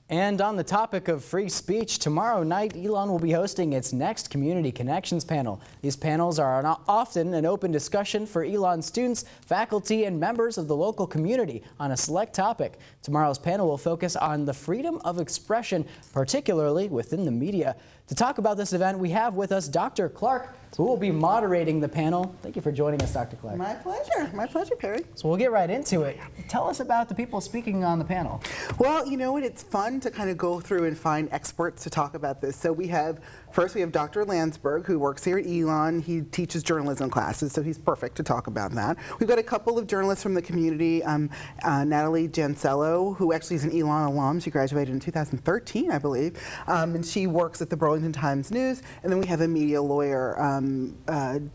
And on the topic of free speech, tomorrow night, Elon will be hosting its next Community Connections panel. These panels are often an open discussion for Elon students, faculty, and members of the local community on a select topic. Tomorrow's panel will focus on the freedom of expression, particularly within the media. To talk about this event, we have with us Dr. Clark, who will be moderating the panel. Thank you for joining us, Dr. Clark. My pleasure, Perry. So we'll get right into it. Tell us about the people speaking on the panel. Well, you know what, it's fun to kind of go through and find experts to talk about this. So first we have Dr. Landsberg, who works here at Elon. He teaches journalism classes, so he's perfect to talk about that. We've got a couple of journalists from the community, Natalie Jancello, who actually is an Elon alum. She graduated in 2013, I believe, and she works at the Burlington Times News. And then we have a media lawyer,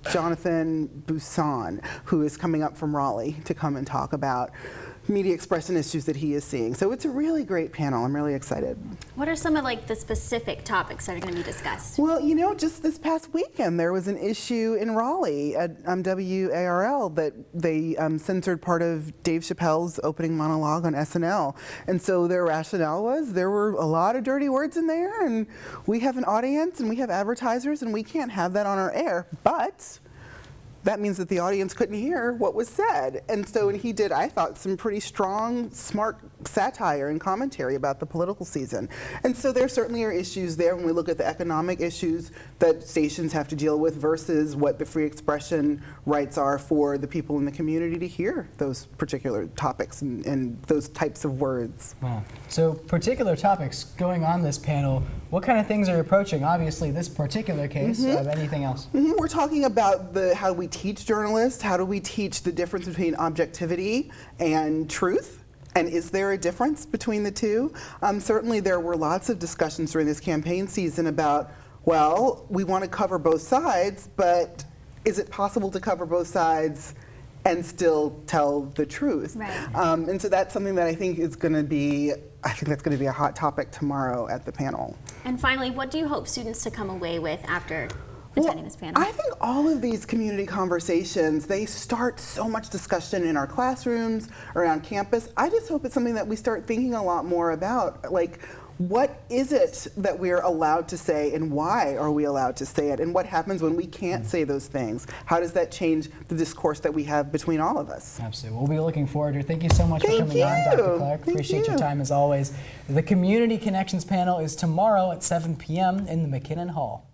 Jonathan Buisson, who is coming up from Raleigh to come and talk about media expression issues that he is seeing. So it's a really great panel. I'm really excited. What are some of the specific topics that are going to be discussed? Well, you know, just this past weekend there was an issue in Raleigh at WARL that they censored part of Dave Chappelle's opening monologue on SNL. And so their rationale was there were a lot of dirty words in there, and we have an audience and we have advertisers and we can't have that on our air. But that means that the audience couldn't hear what was said. And so he did, I thought, some pretty strong, smart satire and commentary about the political season. And so there certainly are issues there when we look at the economic issues that stations have to deal with versus what the free expression rights are for the people in the community to hear those particular topics and those types of words. Wow. So particular topics going on this panel, what kind of things are you approaching? Obviously this particular case, anything else? We're talking about how we teach journalists. How do we teach the difference between objectivity and truth? And is there a difference between the two? Certainly there were lots of discussions during this campaign season about, well, we want to cover both sides, but is it possible to cover both sides and still tell the truth? Right. And so that's something that I think is going to be, that's going to be a hot topic tomorrow at the panel. And finally, what do you hope students to come away with after attending this panel? I think all of these community conversations, they start so much discussion in our classrooms, around campus. I just hope it's something that we start thinking a lot more about. Like, what is it that we're allowed to say and why are we allowed to say it? And what happens when we can't say those things? How does that change the discourse that we have between all of us? Absolutely. We'll be looking forward to it. Thank you so much for coming on, Dr. Clark. Appreciate your time as always. The Community Connections panel is tomorrow at 7 p.m. in the McKinnon Hall.